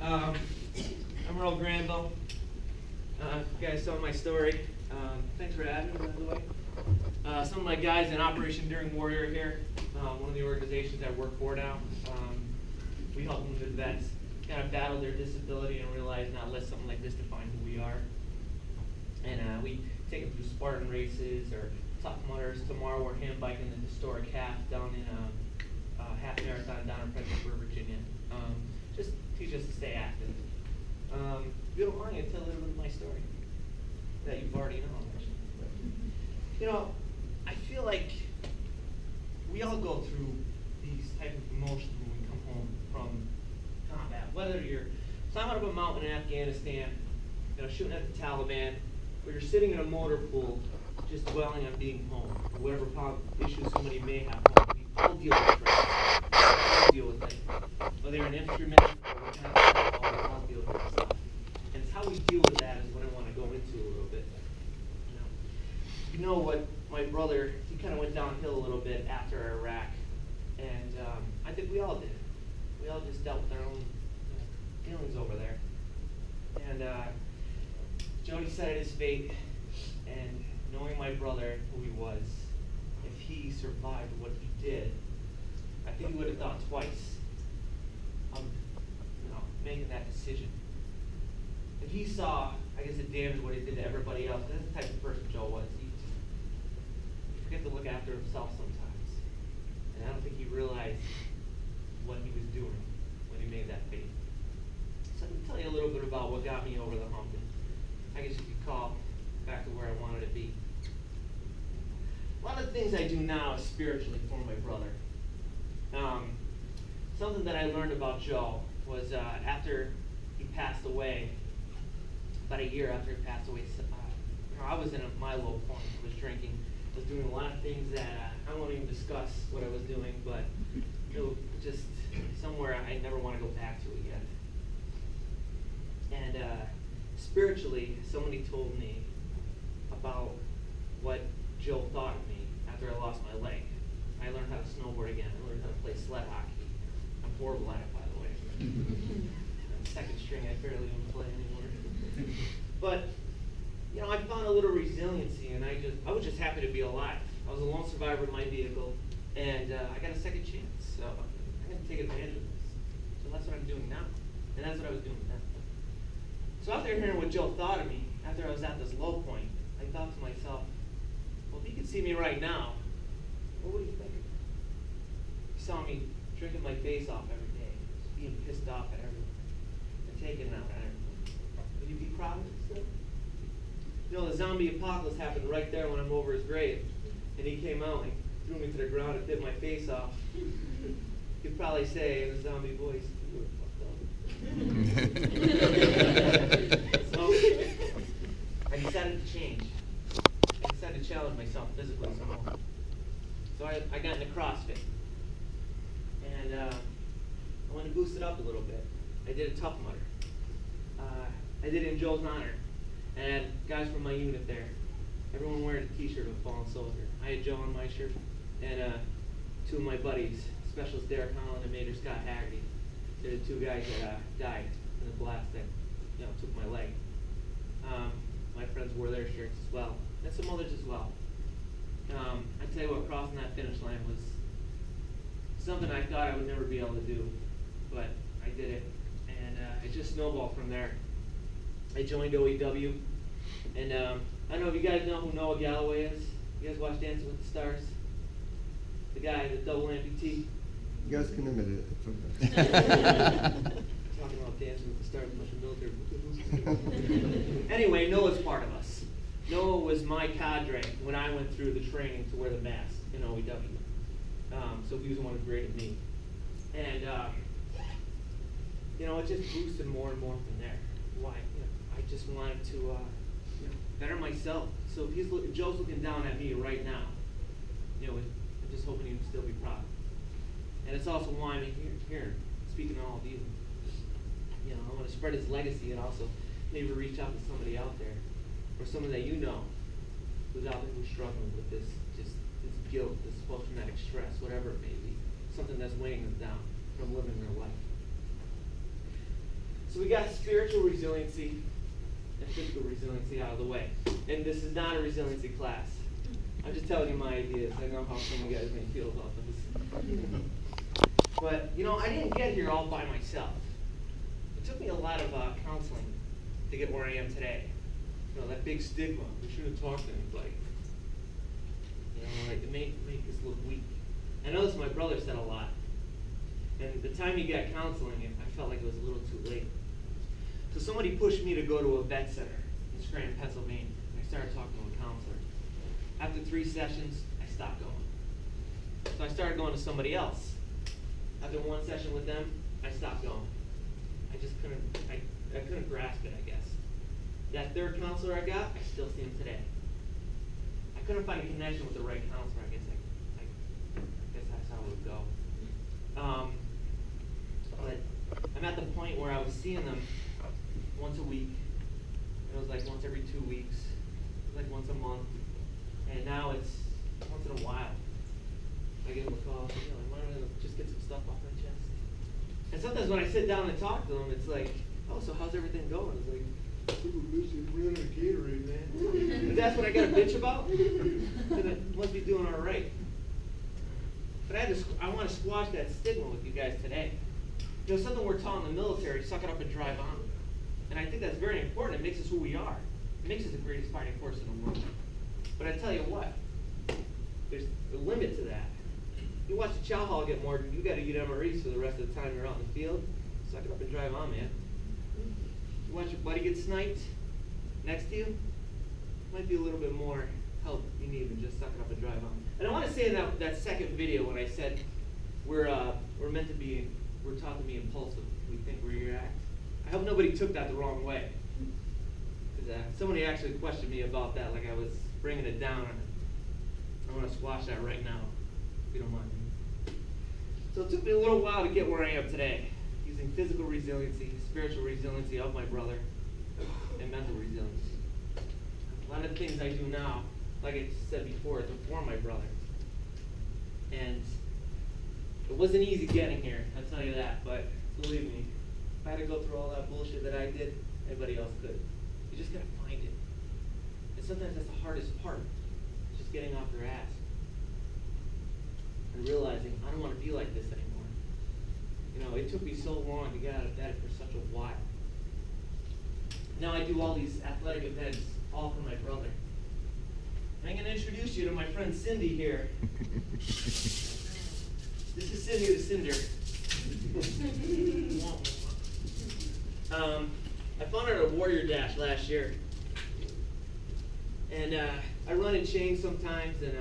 I'm Earl Granville. You guys saw my story. Thanks for having me, by the way. Some of my guys in Operation Enduring Warrior here, one of the organizations I work for now. We help wounded vets kind of battle their disability and realize not let something like this define who we are. And we take them through Spartan races or Tough Mudders. Tomorrow we're hand biking the historic half down in half marathon down in Fredericksburg, Virginia. Just teach us to stay active. If you don't mind, I'll tell a little bit of my story that you've already known. You know, I feel like we all go through these type of emotions when we come home from combat. Whether you're climbing up a mountain in Afghanistan, shooting at the Taliban, or you're sitting in a motor pool just dwelling on being home, or whatever issues somebody may have home. We all deal with stress. We all deal with it. Whether you're an infantryman or whatnot, we all deal with this stuff. And it's how we deal with that is what I want to go into a little bit. You know what, my brother, he kind of went downhill a little bit after Iraq, and I think we all did. We all just dealt with our own feelings over there. And Jody said his fate, and knowing my brother, who he was, if he survived what he did, I think he would have thought twice of making that decision. If he saw, I guess, the damage what he did to everybody else, that's the type of person Joe was. He forget to look after himself sometimes. And I don't think he realized what he was doing when he made that fate. So let me tell you a little bit about what got me over the hump. And I guess you could call back to where I wanted to be. A lot of the things I do now is spiritually for my brother. Something that I learned about Joe was after he passed away, about a year after he passed away, I was in my low point. I was drinking. I was doing a lot of things that I won't even discuss what I was doing, but it was just somewhere I never want to go back to again. And spiritually, somebody told me about what Joe thought of me after I lost my leg. I learned how to snowboard again. I learned how to play sled hockey. I'm horrible at it, by the way. Second string, I barely even play anymore. But I found a little resiliency, and I was just happy to be alive. I was a lone survivor in my vehicle, and I got a second chance. So I had to take advantage of this. So that's what I'm doing now, and that's what I was doing then. So after hearing what Joe thought of me, after I was at this low point, I thought to myself, well, if he could see me right now, what would he think? He saw me drinking my face off every day, just being pissed off at everyone, and taking it out at everyone. Would he be proud of me still? The zombie apocalypse happened right there when I'm over his grave. And he came out and threw me to the ground and bit my face off. He'd probably say in a zombie voice, "You were fucked up." So I decided to change. I decided to challenge myself physically somehow. So I got into CrossFit. And I wanted to boost it up a little bit. I did a Tough Mudder. I did it in Joe's honor. And guys from my unit there, everyone wearing a t-shirt of a fallen soldier. I had Joe on my shirt, and two of my buddies, Specialist Derek Holland and Major Scott Haggerty. They're the two guys that died in the blast that took my leg. My friends wore their shirts as well, and some others as well. I tell you what, crossing that finish line was something I thought I would never be able to do, but I did it, and it just snowballed from there. I joined OEW, and I don't know if you guys know who Noah Galloway is. You guys watch Dancing with the Stars? The guy, the double amputee. You guys can admit it. It's okay. Talking about Dancing with the Stars, a bunch of military. Anyway, Noah's part of us. Noah was my cadre when I went through the training to wear the mask in OEW. So he was the one who graded me. And, it just boosted more and more from there. Why? I just wanted to better myself. So if Joe's looking down at me right now, I'm just hoping he'd still be proud. And it's also why I'm here speaking to all of you. I want to spread his legacy and also maybe reach out to somebody out there, or someone that you know who's out there who's struggling with this guilt, this post-traumatic stress, whatever it may be, something that's weighing them down from living their life. So we got spiritual resiliency and physical resiliency out of the way. And this is not a resiliency class. I'm just telling you my ideas. I know how some of you guys may feel about this. But, I didn't get here all by myself. It took me a lot of counseling to get where I am today. That big stigma. We shouldn't talk to anybody. To make us look weak. I know this my brother said a lot. And the time he got counseling, I felt like it was a little too late. So somebody pushed me to go to a vet center in Scranton, Pennsylvania. And I started talking to a counselor. After 3 sessions, I stopped going. So I started going to somebody else. After 1 session with them, I stopped going. I just couldn't grasp it, I guess. That 3rd counselor I got, I still see him today. I couldn't find a connection with the right counselor. I guess that's how it would go. But I'm at the point where I was seeing them once a week. It was like once every 2 weeks. It was like once a month. And now it's once in a while. I give them a call. I want to just get some stuff off my chest. And sometimes when I sit down and talk to them, it's like, oh, so how's everything going? It's like, super busy, we're running a Gatorade, man. If that's what I got to bitch about, then it must be doing all right. But I want to squash that stigma with you guys today. Something we're taught in the military, suck it up and drive on. And I think that's very important. It makes us who we are. It makes us the greatest fighting force in the world. But I tell you what, there's a limit to that. You watch the chow hall get more, you got to eat MREs for the rest of the time you're out in the field. Suck it up and drive on, man. You watch your buddy get sniped next to you, might be a little bit more help you need than just suck it up and drive on. And I want to say in that second video when I said we're taught to be impulsive. We think we're react. I hope nobody took that the wrong way. Because somebody actually questioned me about that, like I was bringing it down. I want to squash that right now, if you don't mind. So it took me a little while to get where I am today, using physical resiliency, spiritual resiliency of my brother, and mental resiliency. A lot of the things I do now, like I said before, is for my brother. And it wasn't easy getting here, I'll tell you that, but believe me, if I had to go through all that bullshit that I did, anybody else could. You just gotta find it. And sometimes that's the hardest part, just getting off your ass. And realizing, I don't want to be like this anymore. It took me so long to get out of bed for such a while. Now I do all these athletic events, all for my brother. And I'm going to introduce you to my friend Cindy here. This is Cindy the Cinder. I found her at a Warrior Dash last year. And I run in chains sometimes, and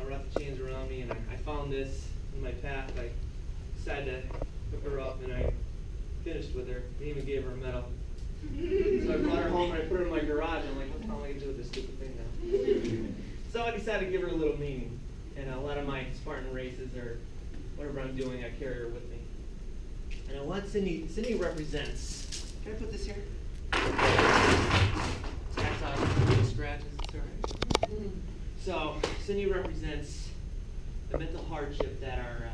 wrap the chains around me, and I found this in my path. I decided to hook her up, and I finished with her. They even gave her a medal. So I brought her home, and I put her in my garage, and I'm like, what the hell am I going to do with this stupid thing now? So I decided to give her a little meaning. And a lot of my Spartan races or whatever I'm doing, I carry her with me. And I want Cindy represents, can I put this here? Tactile scratches, it's all right. So Cindy represents the mental hardship that our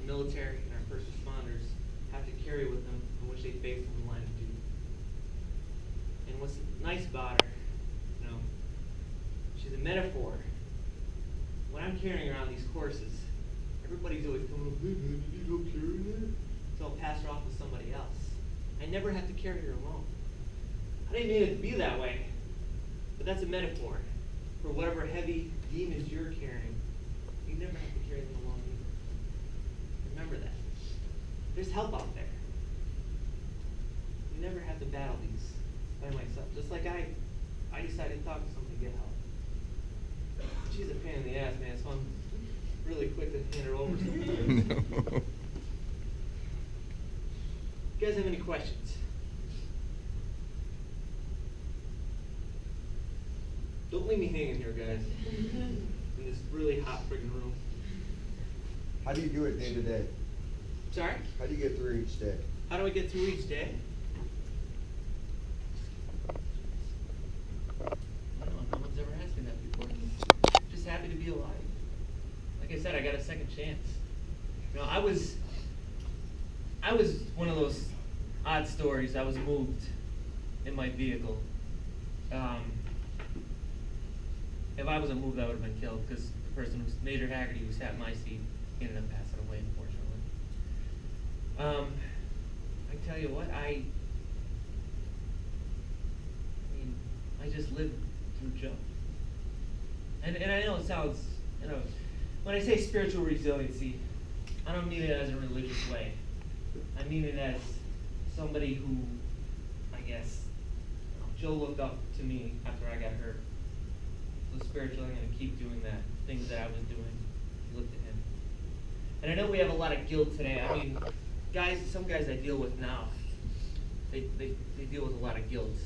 military and our first responders have to carry with them, in which they face in the line of duty. And what's nice about her, she's a metaphor. When I'm carrying around these courses, everybody's always coming up, hey man, you need help carrying that? So I'll pass her off to somebody else. I never have to carry her alone. I didn't mean it to be that way, but that's a metaphor for whatever heavy demons you're carrying. You never have to carry them alone either. Remember that. There's help out there. You never have to battle these by myself. Just like I decided to talk to somebody to get help. She's a pain in the ass, man, so I'm really quick to hand her over sometimes. You guys have any questions? Don't leave me hanging here, guys. In this really hot friggin' room. How do you do it day to day? Sorry? How do you get through each day? How do I get through each day? I don't know. No one's ever asked me that before. Just happy to be alive. Like I said, I got a second chance. I was one of those odd sad stories. I was moved in my vehicle. If I wasn't moved, I would have been killed because the person, Major Haggerty, who sat in my seat, ended up passing away, unfortunately. I tell you what, I mean, I just lived through Joe. And I know it sounds, when I say spiritual resiliency, I don't mean it as a religious way. I mean it as somebody who, I guess, Joe looked up to me after I got hurt. So spiritually, I'm going to keep doing that, things that I was doing. Look to him. And I know we have a lot of guilt today. I mean, some guys I deal with now, they deal with a lot of guilt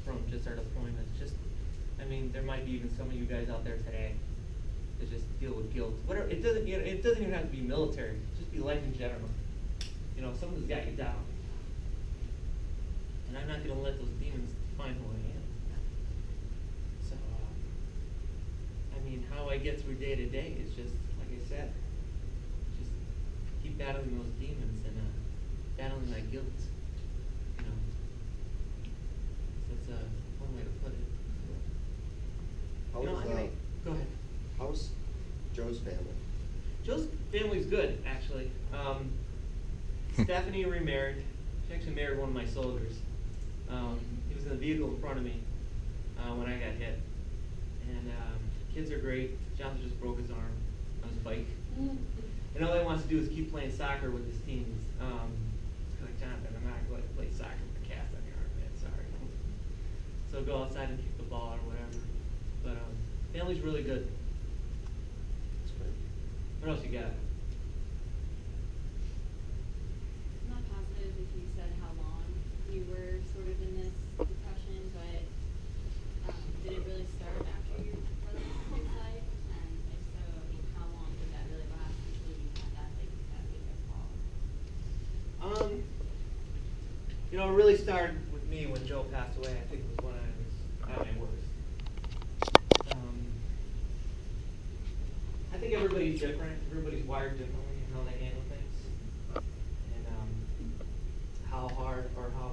from just our deployments. I mean, there might be even some of you guys out there today that just deal with guilt. Whatever, it doesn't even have to be military. Just be life in general. Someone's got you down. And I'm not going to let those demons define who I am. So, I mean, how I get through day to day is just, like I said, just keep battling those demons and battling my guilt. That's one way to put it. Go ahead. How's Joe's family? Joe's family's good, actually. Stephanie remarried. She actually married one of my soldiers. He was in the vehicle in front of me when I got hit. And kids are great. Jonathan just broke his arm on his bike. And all he wants to do is keep playing soccer with his teams. Like, Jonathan, I'm not going to play soccer with a cast on your arm, man. Sorry. So go outside and kick the ball or whatever. But family's really good. That's great. What else you got? I'm not positive if you said how long you were sort of in this depression, but did it really start after your brother took life? And if so, I mean, how long did that really last until you had that big fall? It really started with me when Joe passed away. I think it was when I was at my worst. I think everybody's different. Everybody's wired differently in how they handle things, and how hard or how